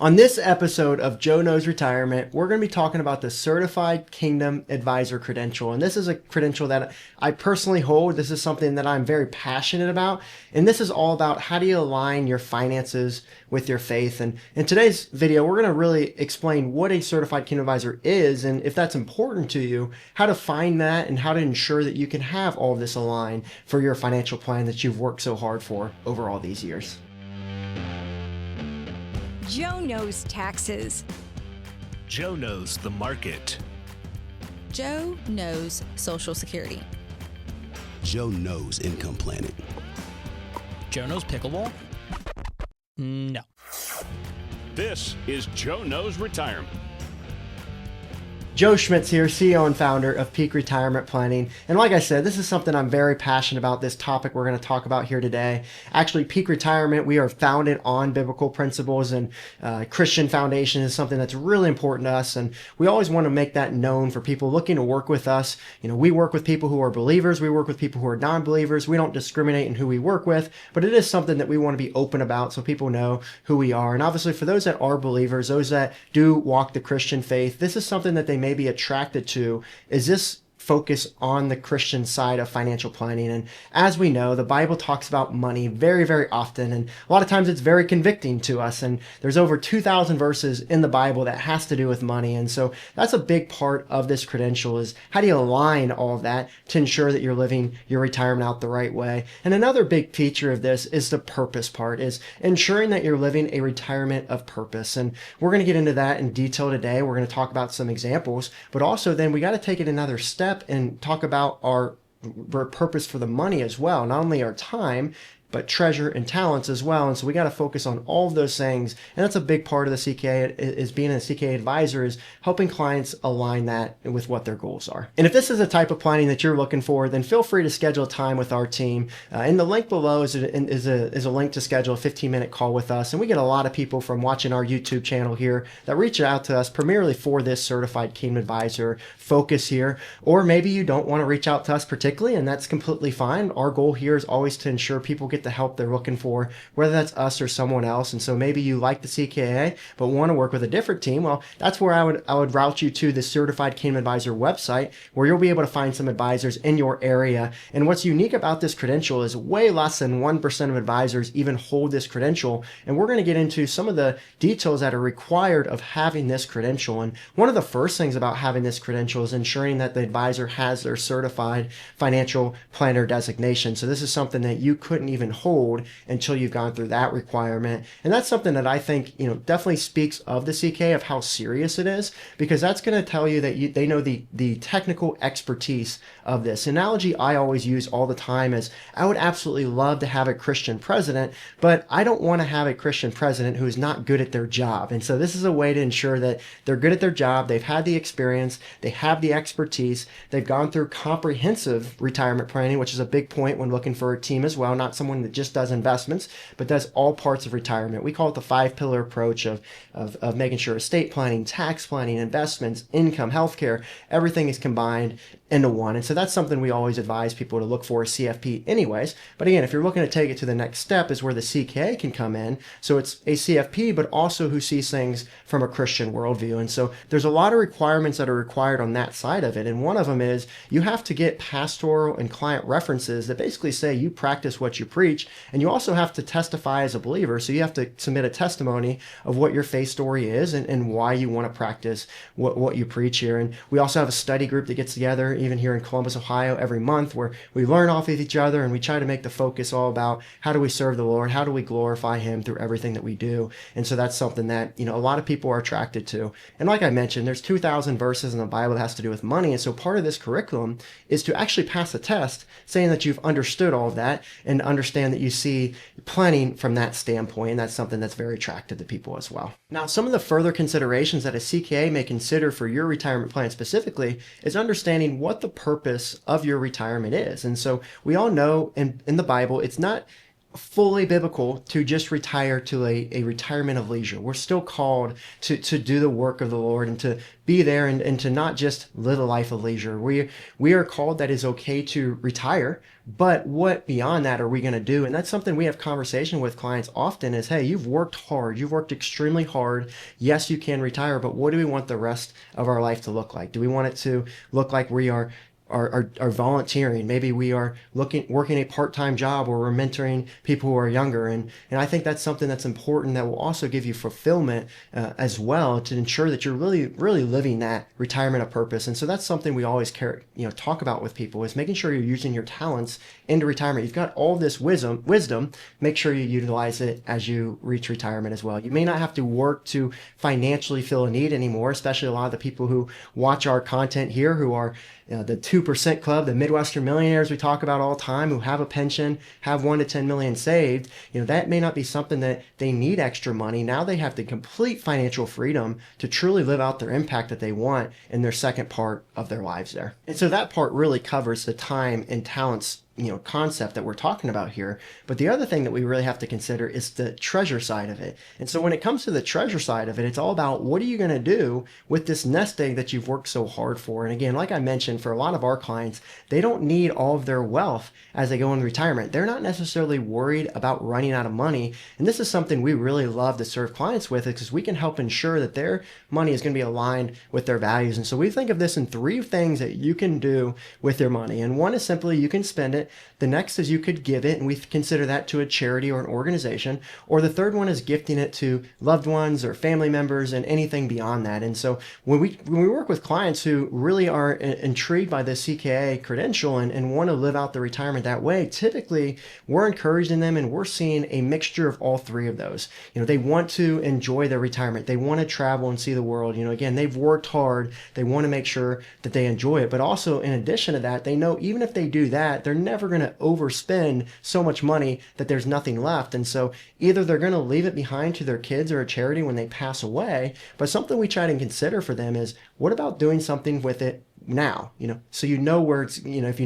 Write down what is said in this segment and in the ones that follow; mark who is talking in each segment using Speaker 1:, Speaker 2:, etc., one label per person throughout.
Speaker 1: On this episode of Joe Knows Retirement, we're going to be talking about the Certified Kingdom Advisor credential. And this is a credential that I personally hold. This is something that I'm very passionate about. And this is all about how do you align your finances with your faith. And in today's video, we're going to really explain what a Certified Kingdom Advisor is, and if that's important to you, how to find that and how to ensure that you can have all of this aligned for your financial plan that you've worked so hard for over all these years.
Speaker 2: Joe knows taxes.
Speaker 3: Joe knows the market.
Speaker 4: Joe knows Social Security.
Speaker 5: Joe knows income planning.
Speaker 6: Joe knows pickleball? No.
Speaker 7: This is Joe Knows Retirement.
Speaker 1: Joe Schmitz here, CEO and founder of Peak Retirement Planning. And like I said, this is something I'm very passionate about, this topic we're going to talk about here today. Actually, Peak Retirement, we are founded on biblical principles, and Christian foundation is something that's really important to us. And we always want to make that known for people looking to work with us. You know, we work with people who are believers. We work with people who are non-believers. We don't discriminate in who we work with, but it is something that we want to be open about so people know who we are. And obviously for those that are believers, those that do walk the Christian faith, this is something that they may be attracted to. Is this focus on the Christian side of financial planning? And as we know, the Bible talks about money very, very often, and a lot of times it's very convicting to us. And there's over 2,000 verses in the Bible that has to do with money. And so that's a big part of this credential, is how do you align all of that to ensure that you're living your retirement out the right way. And another big feature of this is the purpose part, is ensuring that you're living a retirement of purpose. And we're going to get into that in detail today. We're going to talk about some examples, but also then we got to take it another step and talk about our purpose for the money as well. Not only our time, but treasure and talents as well. And so we got to focus on all of those things. And that's a big part of the CKA, is being a CKA advisor, is helping clients align that with what their goals are. And if this is a type of planning that you're looking for, then feel free to schedule a time with our team. And the link below is a link to schedule a 15-minute call with us. And we get a lot of people from watching our YouTube channel here that reach out to us primarily for this Certified Kingdom Advisor focus here. Or maybe you don't want to reach out to us particularly, and that's completely fine. Our goal here is always to ensure people get the help they're looking for, whether that's us or someone else. And so maybe you like the CKA but want to work with a different team. Well, that's where I would route you to the Certified Kingdom Advisor website, where you'll be able to find some advisors in your area. And what's unique about this credential is way less than 1% of advisors even hold this credential. And we're going to get into some of the details that are required of having this credential. And one of the first things about having this credential is ensuring that the advisor has their certified financial planner designation. So this is something that you couldn't even hold until you've gone through that requirement. And that's something that I think, definitely speaks of the CK, of how serious it is, because that's going to tell you that they know the technical expertise of this. Analogy I always use all the time is, I would absolutely love to have a Christian president, but I don't want to have a Christian president who is not good at their job. And so this is a way to ensure that they're good at their job, they've had the experience, they have the expertise, they've gone through comprehensive retirement planning, which is a big point when looking for a team as well, not someone that just does investments, but does all parts of retirement. We call it the 5-pillar approach of making sure estate planning, tax planning, investments, income, healthcare, everything is combined into one. And so that's something we always advise people to look for, a CFP anyways. But again, if you're looking to take it to the next step, is where the CKA can come in. So it's a CFP, but also who sees things from a Christian worldview. And so there's a lot of requirements that are required on that side of it. And one of them is you have to get pastoral and client references that basically say you practice what you preach. And you also have to testify as a believer. So you have to submit a testimony of what your faith story is and why you want to practice what you preach here. And we also have a study group that gets together, even here in Columbus, Ohio, every month, where we learn off of each other, and we try to make the focus all about how do we serve the Lord, how do we glorify Him through everything that we do. And so that's something that, a lot of people are attracted to. And like I mentioned, there's 2,000 verses in the Bible that has to do with money. And so part of this curriculum is to actually pass a test saying that you've understood all of that and understand that you see planning from that standpoint. And that's something that's very attractive to people as well. Now, some of the further considerations that a CKA may consider for your retirement plan specifically is understanding what the purpose of your retirement is. And so we all know in the Bible, it's not fully biblical to just retire to a retirement of leisure. We're still called to do the work of the Lord and to be there and to not just live a life of leisure. We are called that it's okay to retire, but what beyond that are we going to do? And that's something we have conversation with clients often is, hey, you've worked hard. You've worked extremely hard. Yes, you can retire, but what do we want the rest of our life to look like? Do we want it to look like we are volunteering? Maybe we are working a part-time job, or we're mentoring people who are younger. And I think that's something that's important that will also give you fulfillment as well, to ensure that you're really, really living that retirement of purpose. And so that's something we always talk about with people, is making sure you're using your talents into retirement. You've got all this wisdom, make sure you utilize it as you reach retirement as well. You may not have to work to financially fill a need anymore, especially a lot of the people who watch our content here who are the 2% club, the Midwestern millionaires we talk about all the time, who have a pension, have 1 to 10 million saved. That may not be something that they need extra money. Now they have the complete financial freedom to truly live out their impact that they want in their second part of their lives there. And so that part really covers the time and talents concept that we're talking about here. But the other thing that we really have to consider is the treasure side of it. And so when it comes to the treasure side of it, it's all about, what are you going to do with this nest egg that you've worked so hard for? And again, like I mentioned, for a lot of our clients, they don't need all of their wealth as they go into retirement. They're not necessarily worried about running out of money. And this is something we really love to serve clients with, because we can help ensure that their money is going to be aligned with their values. And so we think of this in 3 things that you can do with your money. And one is simply, you can spend it. The next is you could give it, and we consider that to a charity or an organization. Or the third one is gifting it to loved ones or family members, and anything beyond that. And so when we work with clients who really are intrigued by the CKA credential and want to live out the retirement that way, typically we're encouraging them, and we're seeing a mixture of all 3 of those. They want to enjoy their retirement. They want to travel and see the world. Again, they've worked hard. They want to make sure that they enjoy it. But also, in addition to that, they know even if they do that, they're never going to overspend so much money that there's nothing left. And so either they're going to leave it behind to their kids or a charity when they pass away. But something we try to consider for them is, what about doing something with it now? So where it's, if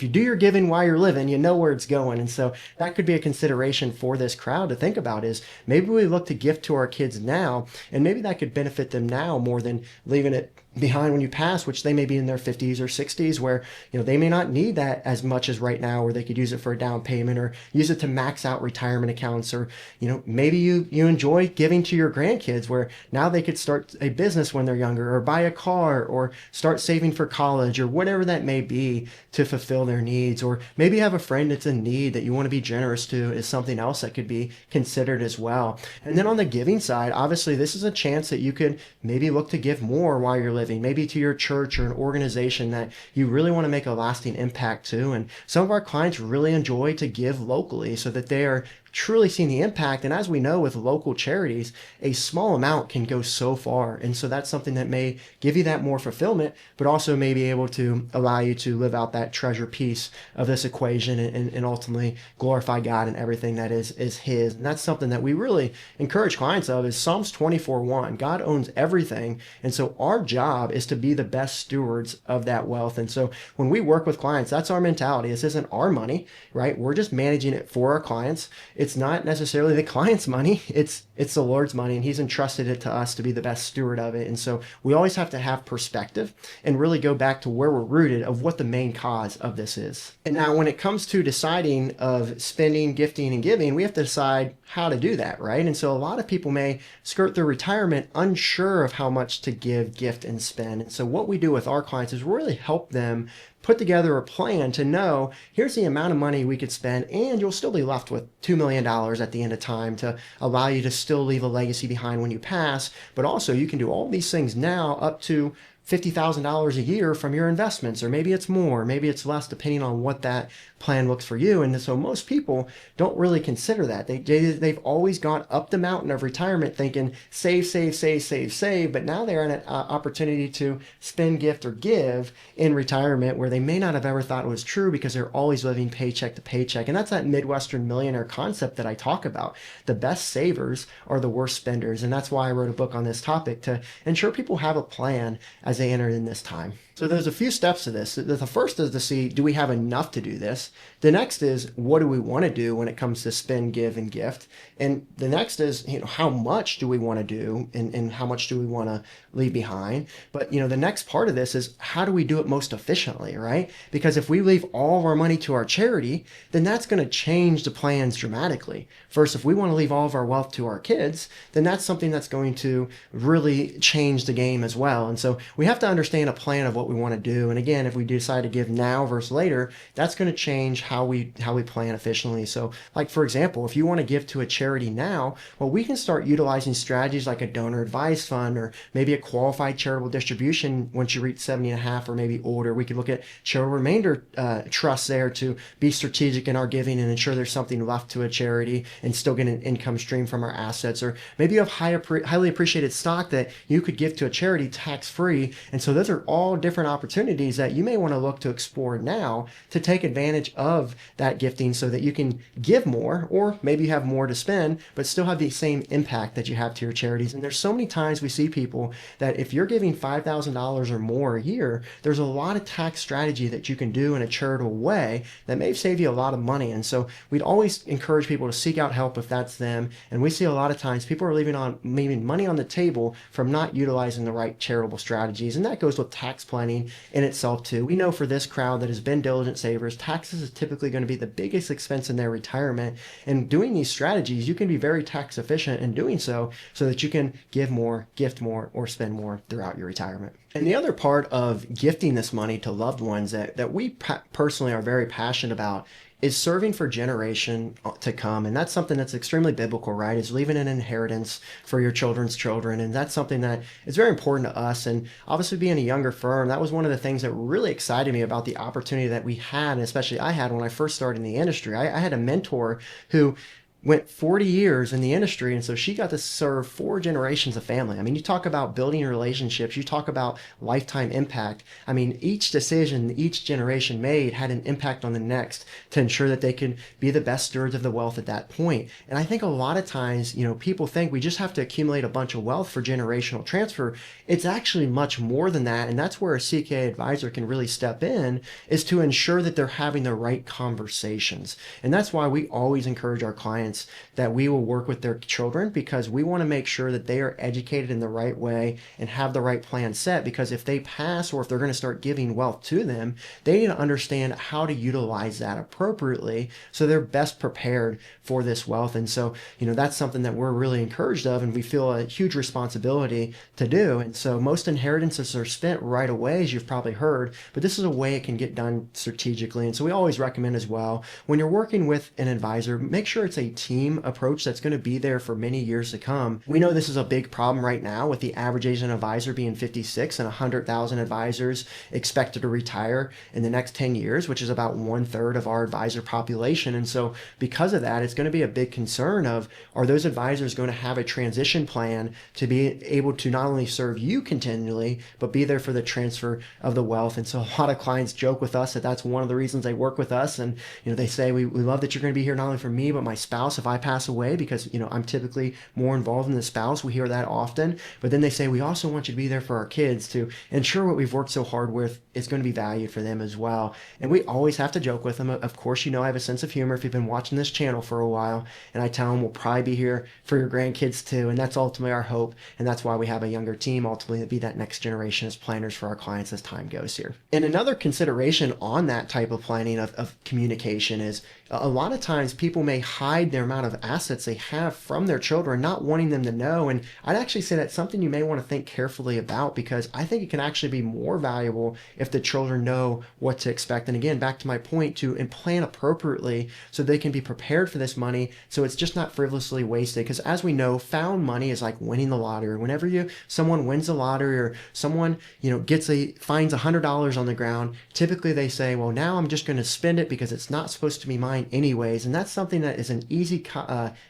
Speaker 1: you do your giving while you're living, where it's going. And so that could be a consideration for this crowd to think about, is maybe we look to gift to our kids now, and maybe that could benefit them now more than leaving it behind when you pass, which they may be in their 50s or 60s, where they may not need that as much as right now, where they could use it for a down payment or use it to max out retirement accounts. Or maybe you enjoy giving to your grandkids, where now they could start a business when they're younger, or buy a car, or start saving for college, or whatever that may be to fulfill their needs. Or maybe you have a friend that's in need that you want to be generous to, is something else that could be considered as well. And then on the giving side, obviously this is a chance that you could maybe look to give more while you're living, maybe to your church or an organization that you really want to make a lasting impact to. And some of our clients really enjoy to give locally, so that they are truly seeing the impact. And as we know, with local charities, a small amount can go so far. And so that's something that may give you that more fulfillment, but also may be able to allow you to live out that treasure piece of this equation, and ultimately glorify God in everything that is His. And that's something that we really encourage clients of, is Psalms 24:1. God owns everything. And so our job is to be the best stewards of that wealth. And so when we work with clients, that's our mentality. This isn't our money, right? We're just managing it for our clients. It's not necessarily the client's money. It's the Lord's money, and He's entrusted it to us to be the best steward of it. And so we always have to have perspective and really go back to where we're rooted of what the main cause of this is. And now when it comes to deciding of spending, gifting, and giving, we have to decide how to do that, right? And so a lot of people may skirt through retirement unsure of how much to give, gift, and spend. And so what we do with our clients is really help them put together a plan to know, here's the amount of money we could spend, and you'll still be left with $2 million at the end of time to allow you to still leave a legacy behind when you pass. But also you can do all these things now up to $50,000 a year from your investments, or maybe it's more, maybe it's less, depending on what that plan looks for you. And so most people don't really consider that. They've always gone up the mountain of retirement thinking save, save, save, save, save, but now they're in an opportunity to spend, gift, or give in retirement where they may not have ever thought it was true, because they're always living paycheck to paycheck. And that's that Midwestern millionaire concept that I talk about. The best savers are the worst spenders. And that's why I wrote a book on this topic, to ensure people have a plan as they enter in this time. So there's a few steps to this. The first is to see, do we have enough to do this? The next is, what do we want to do when it comes to spend, give, and gift? And the next is, how much do we want to do, and how much do we want to leave behind? But, the next part of this is, how do we do it most efficiently, right? Because if we leave all of our money to our charity, then that's going to change the plans dramatically. First, if we want to leave all of our wealth to our kids, then that's something that's going to really change the game as well. And so we have to understand a plan of what we want to do. And again, if we decide to give now versus later, that's going to change how we plan efficiently. So, like, for example, if you want to give to a charity now, well, we can start utilizing strategies like a donor advised fund, or maybe a qualified charitable distribution once you reach 70 and a half or maybe older. We could look at charitable remainder trusts there to be strategic in our giving and ensure there's something left to a charity and still get an income stream from our assets. Or maybe you have highly appreciated stock that you could give to a charity tax-free. And so those are all different opportunities that you may want to look to explore now to take advantage of that gifting, so that you can give more, or maybe you have more to spend but still have the same impact that you have to your charities. And there's so many times we see people that if you're giving $5,000 or more a year, there's a lot of tax strategy that you can do in a charitable way that may save you a lot of money. And so we'd always encourage people to seek out help if that's them. And we see a lot of times people are leaving money on the table from not utilizing the right charitable strategies. And that goes with tax planning in itself too. We know for this crowd that has been diligent savers, taxes is typically going to be the biggest expense in their retirement. And doing these strategies, you can be very tax efficient in doing so that you can give more, gift more, or spend more throughout your retirement. And the other part of gifting this money to loved ones that we personally are very passionate about is serving for generation to come. And that's something that's extremely biblical, right? Is leaving an inheritance for your children's children. And that's something that is very important to us. And obviously being a younger firm, that was one of the things that really excited me about the opportunity that we had, and especially I had when I first started in the industry. I had a mentor who went 40 years in the industry, and so she got to serve 4 generations of family. I mean, you talk about building relationships, you talk about lifetime impact. I mean, each decision each generation made had an impact on the next to ensure that they could be the best stewards of the wealth at that point. And I think a lot of times, people think we just have to accumulate a bunch of wealth for generational transfer. It's actually much more than that, and that's where a CKA advisor can really step in, is to ensure that they're having the right conversations. And that's why we always encourage our clients that we will work with their children, because we want to make sure that they are educated in the right way and have the right plan set. Because if they pass, or if they're going to start giving wealth to them, they need to understand how to utilize that appropriately so they're best prepared for this wealth. And so, that's something that we're really encouraged of, and we feel a huge responsibility to do. And so most inheritances are spent right away, as you've probably heard, but this is a way it can get done strategically. And so we always recommend as well, when you're working with an advisor, make sure it's a team approach that's going to be there for many years to come. We know this is a big problem right now, with the average age of an advisor being 56 and 100,000 advisors expected to retire in the next 10 years, which is about 1/3 of our advisor population. And so because of that, it's going to be a big concern of, are those advisors going to have a transition plan to be able to not only serve you continually, but be there for the transfer of the wealth. And so a lot of clients joke with us that that's one of the reasons they work with us. And they say, we love that you're going to be here not only for me, but my spouse if I pass away, because I'm typically more involved in the spouse. We hear that often. But then they say, we also want you to be there for our kids, to ensure what we've worked so hard with is going to be valued for them as well. And we always have to joke with them. Of course, I have a sense of humor if you've been watching this channel for a while, and I tell them we'll probably be here for your grandkids too. And that's ultimately our hope. And that's why we have a younger team, ultimately, to be that next generation as planners for our clients as time goes here. And another consideration on that type of planning of communication is, a lot of times people may hide their amount of assets they have from their children, not wanting them to know. And I'd actually say that's something you may want to think carefully about, because I think it can actually be more valuable if the children know what to expect. And again, back to my point, to plan appropriately so they can be prepared for this money, so it's just not frivolously wasted. Because as we know, found money is like winning the lottery. Whenever someone wins the lottery, or someone finds $100 on the ground, typically they say, well, now I'm just going to spend it because it's not supposed to be mine line anyways, and that's something that is an easy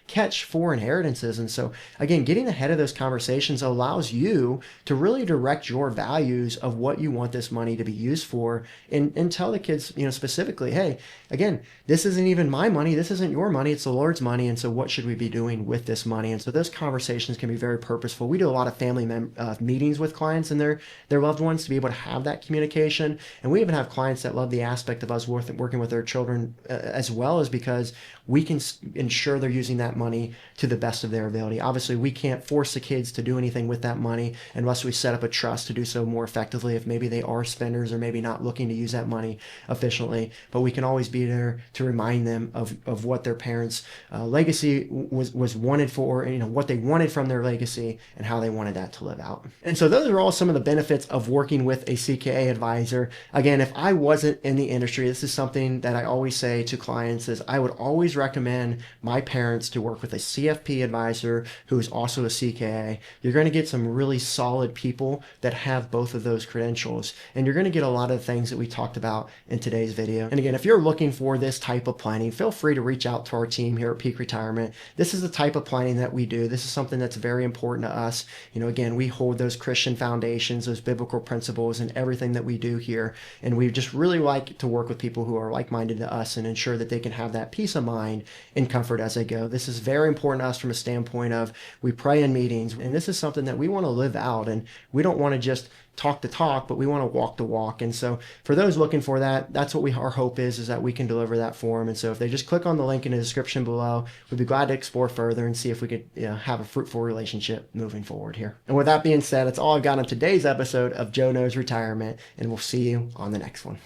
Speaker 1: catch for inheritances. And so again, getting ahead of those conversations allows you to really direct your values of what you want this money to be used for, and tell the kids, specifically, hey, again, this isn't even my money, this isn't your money, it's the Lord's money, and so what should we be doing with this money? And so those conversations can be very purposeful. We do a lot of family meetings with clients and their loved ones to be able to have that communication, and we even have clients that love the aspect of us working with their children as well, as because we can ensure they're using that money to the best of their ability. Obviously, we can't force the kids to do anything with that money unless we set up a trust to do so more effectively if maybe they are spenders or maybe not looking to use that money efficiently. But we can always be there to remind them of what their parents' legacy was wanted for, and what they wanted from their legacy and how they wanted that to live out. And so those are all some of the benefits of working with a CKA advisor. Again, if I wasn't in the industry, this is something that I always say to clients, is I would always recommend my parents to work with a CFP advisor who is also a CKA. You're going to get some really solid people that have both of those credentials, and you're going to get a lot of the things that we talked about in today's video. And again, if you're looking for this type of planning, feel free to reach out to our team here at Peak Retirement. This is the type of planning that we do. This is something that's very important to us. Again, we hold those Christian foundations, those biblical principles in everything that we do here, and we just really like to work with people who are like-minded to us and ensure that they can have that peace of mind and comfort as they go. This is very important to us from a standpoint of, we pray in meetings, and this is something that we want to live out, and we don't want to just talk the talk, but we want to walk the walk. And so for those looking for that, that's what our hope is that we can deliver that for them. And so if they just click on the link in the description below, we'd be glad to explore further and see if we could have a fruitful relationship moving forward here. And with that being said, that's all I've got on today's episode of Joe Knows Retirement, and we'll see you on the next one.